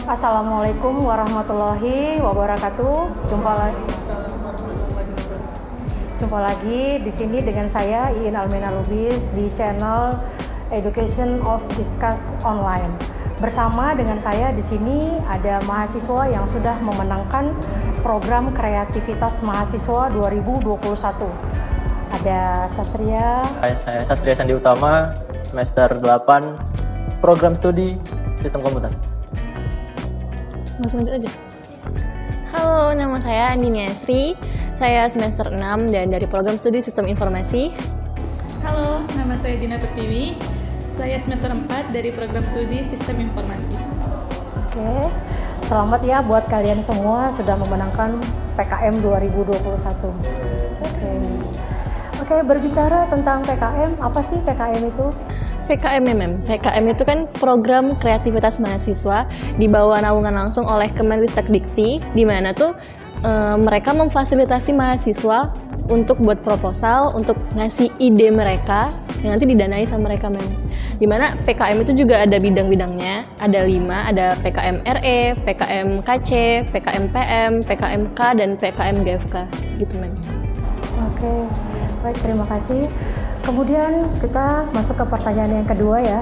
Assalamualaikum warahmatullahi wabarakatuh. Jumpa lagi di sini dengan saya Iin Almena Lubis di channel Education of Discuss Online. Bersama dengan saya di sini ada mahasiswa yang sudah memenangkan program kreativitas mahasiswa 2021. Ada Sastria. Saya Sastria Sandi Utama, semester 8, program studi sistem komputer. Langsung aja. Halo, nama saya Andini Asri. Saya semester 6 dan dari program studi sistem informasi. Halo, nama saya Dina Pertiwi. Saya semester 4 dari program studi sistem informasi. Oke, selamat ya buat kalian semua sudah memenangkan PKM 2021. Oke, berbicara tentang PKM, apa sih PKM itu? PKM itu kan program kreativitas mahasiswa di bawah naungan langsung oleh Kemendikbudristek, di mana tuh mereka memfasilitasi mahasiswa untuk buat proposal, untuk ngasih ide mereka yang nanti didanai sama mereka Dimana PKM itu juga ada bidang-bidangnya, ada 5, ada PKM RE, PKM KC, PKM PM, PKM K, dan PKM GFK, gitu Oke, baik, terima kasih. Kemudian kita masuk ke pertanyaan yang kedua ya.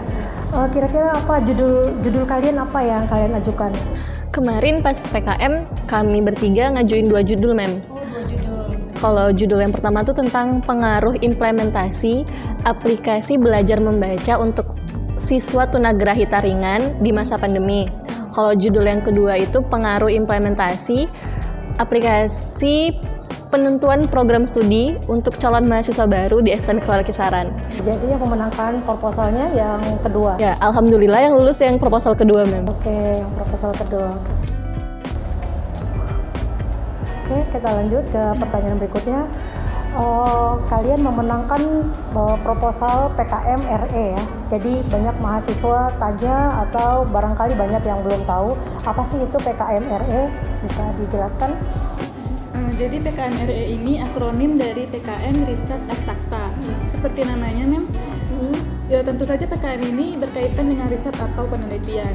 Kira-kira apa judul kalian, apa yang kalian ajukan? Kemarin pas PKM kami bertiga ngajuin 2 judul, Mem. Oh, 2 judul. Kalau judul yang pertama tuh tentang pengaruh implementasi aplikasi belajar membaca untuk siswa tunagrahita ringan di masa pandemi. Kalau judul yang kedua itu pengaruh implementasi aplikasi penentuan program studi untuk calon mahasiswa baru di STM Kuala Kisaran. Jadi yang memenangkan proposalnya yang kedua? Ya, alhamdulillah yang lulus yang proposal kedua, Mem. Oke, yang proposal kedua. Oke, kita lanjut ke pertanyaan berikutnya. Kalian memenangkan proposal PKM RE ya. Jadi banyak mahasiswa tanya atau barangkali banyak yang belum tahu apa sih itu PKM RE, bisa dijelaskan? Jadi PKM RE ini akronim dari PKM Riset Eksakta. Seperti namanya, Mem. Ya, tentu saja PKM ini berkaitan dengan riset atau penelitian.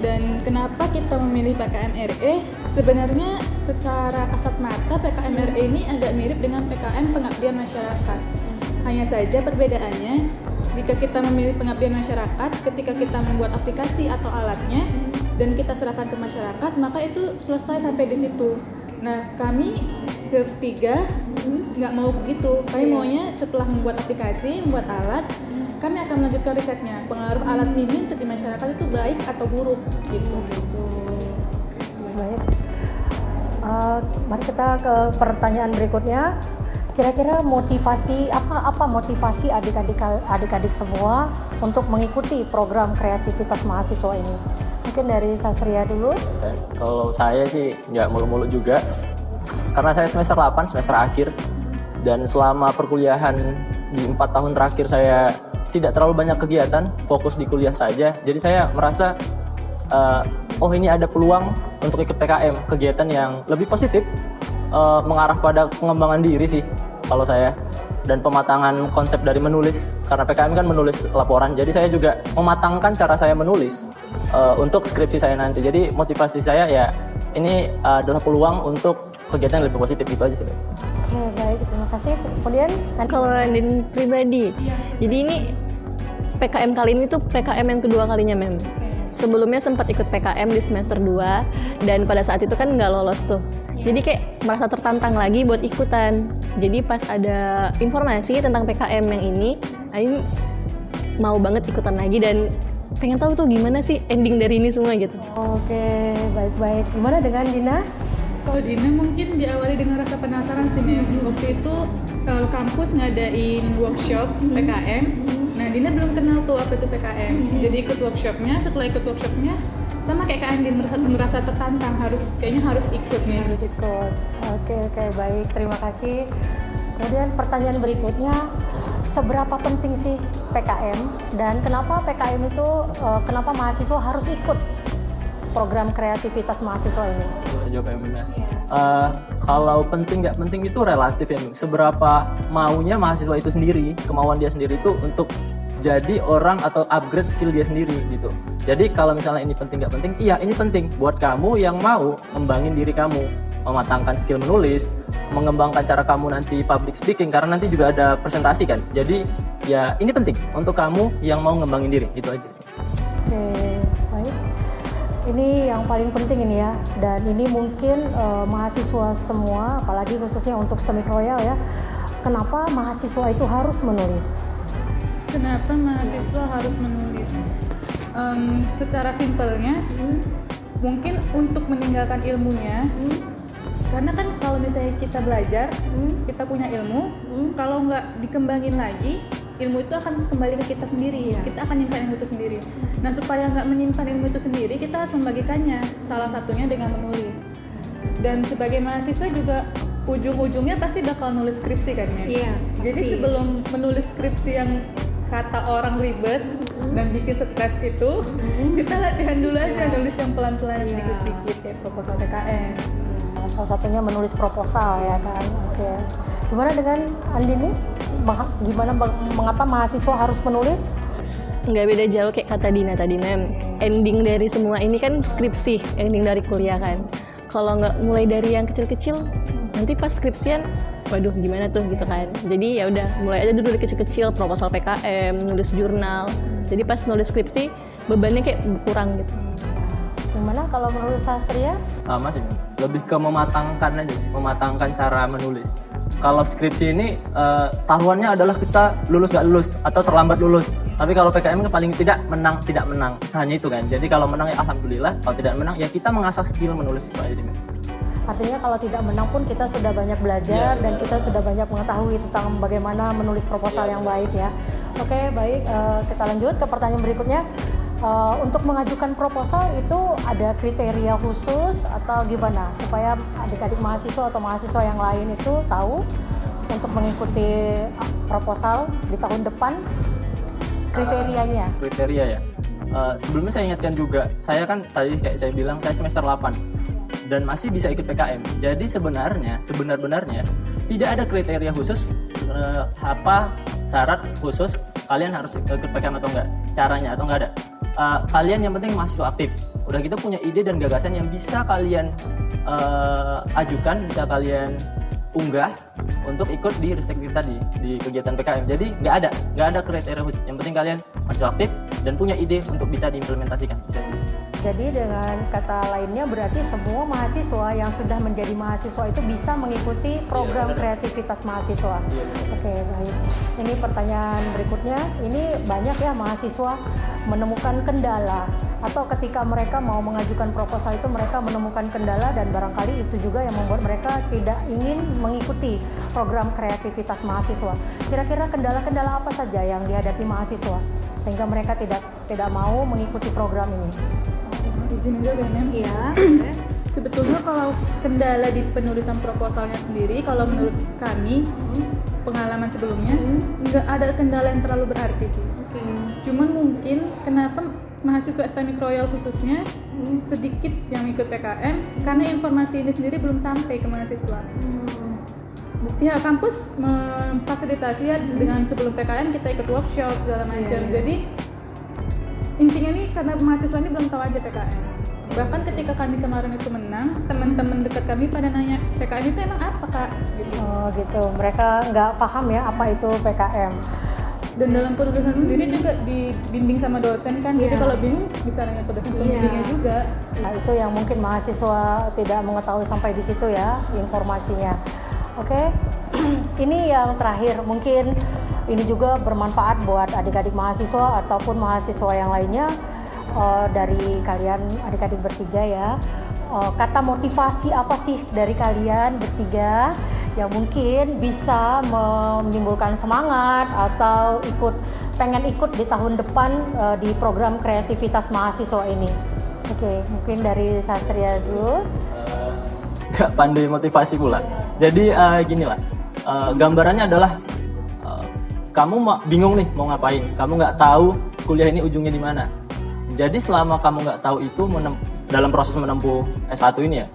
Dan kenapa kita memilih PKM RE? Sebenarnya secara kasat mata PKM RE ini agak mirip dengan PKM Pengabdian Masyarakat. Hanya saja perbedaannya, jika kita memilih pengabdian masyarakat, ketika kita membuat aplikasi atau alatnya dan kita serahkan ke masyarakat, maka itu selesai sampai di situ. Nah, kami bertiga nggak mau begitu. Kami maunya setelah membuat aplikasi, membuat alat, kami akan melanjutkan risetnya. Pengaruh alat ini untuk di masyarakat itu baik atau buruk, gitu. Baik. Mari kita ke pertanyaan berikutnya. Kira-kira motivasi apa motivasi adik-adik semua untuk mengikuti program kreativitas mahasiswa ini? Mungkin dari Sastria dulu. Kalau saya sih nggak mulu-mulu juga, karena saya semester 8, semester akhir, dan selama perkuliahan di 4 tahun terakhir saya tidak terlalu banyak kegiatan, fokus di kuliah saja. Jadi saya merasa ini ada peluang untuk ikut PKM, kegiatan yang lebih positif, mengarah pada pengembangan diri sih kalau saya, dan pematangan konsep dari menulis, karena PKM kan menulis laporan. Jadi saya juga mematangkan cara saya menulis untuk skripsi saya nanti. Jadi motivasi saya ya ini adalah peluang untuk kegiatan yang lebih positif, gitu aja sih. Oke, baik, terima kasih. Kemudian kalau Andin pribadi, jadi ini PKM kali ini tuh PKM yang kedua kalinya, Mem. Sebelumnya sempat ikut PKM di semester 2 dan pada saat itu kan nggak lolos tuh. Jadi kayak merasa tertantang lagi buat ikutan. Jadi pas ada informasi tentang PKM yang ini, Ain mau banget ikutan lagi dan pengen tahu tuh gimana sih ending dari ini semua gitu. Oke, baik-baik. Gimana dengan Dina? Kalau Dina mungkin diawali dengan rasa penasaran sih, Mem. Waktu itu kampus ngadain workshop PKM. Nah, Dina belum kenal tuh apa itu PKM. Jadi ikut workshopnya, setelah ikut workshopnya sama kayak Kak Andin merasa tertantang, kayaknya harus ikut nih. Harus ikut. Oke, baik. Terima kasih. Kemudian pertanyaan berikutnya, seberapa penting sih PKM dan kenapa PKM itu kenapa mahasiswa harus ikut program kreativitas mahasiswa ini? Jawab yang benar. Kalau penting nggak penting itu relatif ya. Seberapa maunya mahasiswa itu sendiri, kemauan dia sendiri itu untuk jadi orang atau upgrade skill dia sendiri gitu. Jadi kalau misalnya ini penting nggak penting, iya ini penting buat kamu yang mau ngembangin diri kamu, mematangkan skill menulis, mengembangkan cara kamu nanti public speaking, karena nanti juga ada presentasi kan. Jadi ya ini penting untuk kamu yang mau ngembangin diri, gitu aja. Oke, baik. Ini yang paling penting ini ya, dan ini mungkin mahasiswa semua, apalagi khususnya untuk STEMIC Royal ya, kenapa mahasiswa itu harus menulis? Kenapa mahasiswa harus menulis? Secara simpelnya, mungkin untuk meninggalkan ilmunya, karena kan kalau misalnya kita belajar, kita punya ilmu, kalau nggak dikembangin lagi, ilmu itu akan kembali ke kita sendiri, kita akan menyimpan ilmu itu sendiri. Nah, supaya nggak menyimpan ilmu itu sendiri, kita harus membagikannya, salah satunya dengan menulis. Dan sebagai mahasiswa juga ujung-ujungnya pasti bakal nulis skripsi kan ya? Iya, jadi pasti. sebelum menulis skripsi yang kata orang ribet dan bikin stres itu, kita latihan dulu aja nulis yang pelan-pelan sedikit-sedikit kayak proposal PKM. Salah satunya menulis proposal ya kan. Oke. Gimana dengan Andini? Mengapa mahasiswa harus menulis? Nggak beda jauh kayak kata Dina tadi, Mem. Ending dari semua ini kan skripsi, ending dari kuliah kan. Kalau nggak mulai dari yang kecil-kecil, nanti pas skripsian, waduh gimana tuh gitu kan. Jadi ya udah mulai aja dulu dari kecil-kecil, proposal PKM, nulis jurnal. Jadi pas nulis skripsi, bebannya kayak berkurang gitu. Gimana kalau menurut Sastria? Sama sih, lebih ke mematangkan aja, mematangkan cara menulis. Kalau skripsi ini taruhannya adalah kita lulus nggak lulus atau terlambat lulus. Tapi kalau PKM kan paling tidak menang, hanya itu kan. Jadi kalau menang ya alhamdulillah, kalau tidak menang ya kita mengasah skill menulis itu aja sih. Artinya kalau tidak menang pun kita sudah banyak belajar dan kita sudah banyak mengetahui tentang bagaimana menulis proposal yang baik ya. Oke, baik. Kita lanjut ke pertanyaan berikutnya. Untuk mengajukan proposal itu ada kriteria khusus atau gimana supaya adik-adik mahasiswa atau mahasiswa yang lain itu tahu untuk mengikuti proposal di tahun depan kriterianya? Kriteria ya. Sebelumnya saya ingatkan juga, saya kan tadi kayak saya bilang saya semester 8 dan masih bisa ikut PKM. Jadi sebenarnya tidak ada kriteria khusus apa syarat khusus kalian harus ikut PKM atau enggak, caranya atau enggak ada. Kalian yang penting mahasiswa aktif. Udah gitu punya ide dan gagasan yang bisa kalian ajukan, bisa kalian unggah untuk ikut di Risteknik tadi di kegiatan PKM. Jadi nggak ada kriteria khusus. Yang penting kalian masih aktif dan punya ide untuk bisa diimplementasikan. Jadi dengan kata lainnya berarti semua mahasiswa yang sudah menjadi mahasiswa itu bisa mengikuti program kreativitas mahasiswa. Oke, baik. Ini pertanyaan berikutnya. Ini banyak ya mahasiswa menemukan kendala atau ketika mereka mau mengajukan proposal itu mereka menemukan kendala dan barangkali itu juga yang membuat mereka tidak ingin mengikuti program kreativitas mahasiswa. Kira-kira kendala-kendala apa saja yang dihadapi mahasiswa sehingga mereka tidak mau mengikuti program ini? Izin juga Mem. Iya. Sebetulnya kalau kendala di penulisan proposalnya sendiri, kalau menurut kami pengalaman sebelumnya nggak ada kendala yang terlalu berarti sih. Cuman mungkin kenapa mahasiswa STMIC Royal khususnya sedikit yang ikut PKM karena informasi ini sendiri belum sampai ke mahasiswa. Pihak kampus memfasilitasi ya dengan sebelum PKM kita ikut workshop segala macam. Jadi intinya nih karena mahasiswa ini belum tahu aja PKM. Bahkan ketika kami kemarin itu menang, teman-teman dekat kami pada nanya PKM itu emang apa kak? Gitu. Oh gitu, mereka nggak paham ya apa itu PKM. Dan dalam penulisan sendiri juga dibimbing sama dosen kan, jadi kalau bingung bisa nanya ke dosen pembimbingnya juga. Nah itu yang mungkin mahasiswa tidak mengetahui sampai di situ ya informasinya. Oke, ini yang terakhir mungkin ini juga bermanfaat buat adik-adik mahasiswa ataupun mahasiswa yang lainnya dari kalian adik-adik bertiga ya. Kata motivasi apa sih dari kalian bertiga yang mungkin bisa menimbulkan semangat atau pengen ikut di tahun depan di program kreativitas mahasiswa ini? Oke, mungkin dari Sastria dulu. Gak pandai motivasi pula. Jadi gini lah, gambarannya adalah kamu bingung nih mau ngapain, kamu nggak tahu kuliah ini ujungnya di mana. Jadi selama kamu nggak tahu itu dalam proses menempuh S1 ini ya,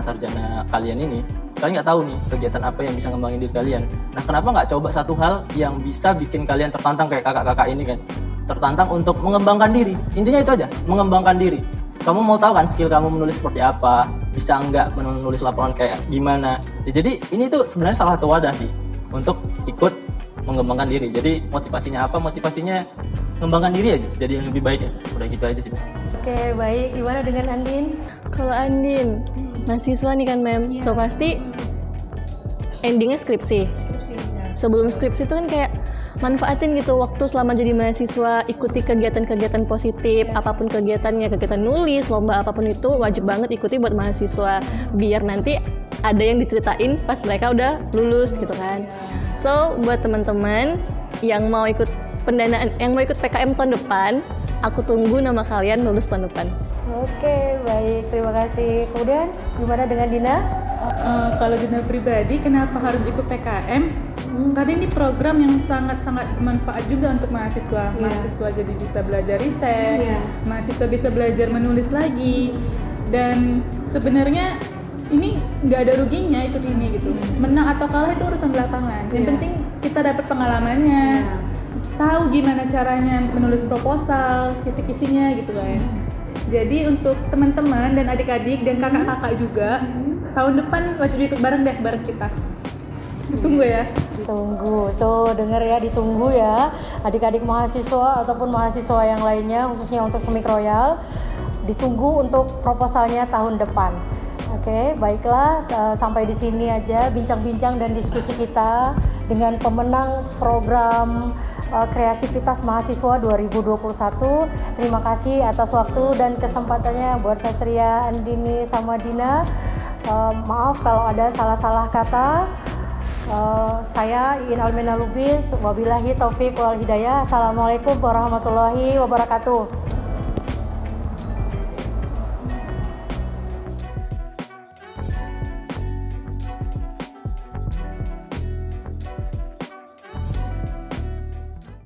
sarjana kalian ini, kalian nggak tahu nih kegiatan apa yang bisa ngembangin diri kalian. Nah, kenapa nggak coba satu hal yang bisa bikin kalian tertantang kayak kakak-kakak ini kan, tertantang untuk mengembangkan diri. Intinya itu aja, mengembangkan diri. Kamu mau tahu kan skill kamu menulis seperti apa, bisa nggak menulis laporan kayak gimana. Ya, jadi ini tuh sebenarnya salah satu wadah sih untuk ikut mengembangkan diri. Jadi motivasinya apa? Motivasinya mengembangkan diri aja, jadi yang lebih baik ya. Udah gitu aja sih. Oke, baik. Gimana dengan Andin? Kalau Andin, mahasiswa nih kan Mem, so pasti endingnya skripsi. Sebelum skripsi itu kan kayak manfaatin gitu waktu selama jadi mahasiswa, ikuti kegiatan-kegiatan positif, apapun kegiatannya, kegiatan nulis, lomba apapun itu wajib banget ikuti buat mahasiswa, biar nanti ada yang diceritain pas mereka udah lulus gitu kan. So buat teman-teman yang mau ikut pendanaan, yang mau ikut PKM tahun depan, aku tunggu nama kalian lulus tahun depan. Oke, baik. Terima kasih. Kemudian gimana dengan Dina? Kalau Dina pribadi, kenapa harus ikut PKM? Karena ini program yang sangat-sangat bermanfaat juga untuk mahasiswa. Mahasiswa jadi bisa belajar riset, mahasiswa bisa belajar menulis lagi. Dan sebenarnya ini nggak ada ruginya ikut ini gitu. Menang atau kalah itu urusan belakangan. Yang penting kita dapat pengalamannya, tahu gimana caranya menulis proposal, kisi-kisinya gitu kan. Jadi untuk teman-teman dan adik-adik dan kakak-kakak juga, tahun depan wajib ikut bareng kita. Tunggu ya. Tunggu, tuh denger ya, ditunggu ya adik-adik mahasiswa ataupun mahasiswa yang lainnya, khususnya untuk Semik Royal, ditunggu untuk proposalnya tahun depan. Oke, baiklah, sampai di sini aja bincang-bincang dan diskusi kita dengan pemenang program Kreativitas Mahasiswa 2021. Terima kasih atas waktu dan kesempatannya buat Sastria, Andini, sama Dina. Maaf kalau ada salah-salah kata. Saya Iin Almena Lubis, wabillahi taufiq wal hidayah. Assalamualaikum warahmatullahi wabarakatuh.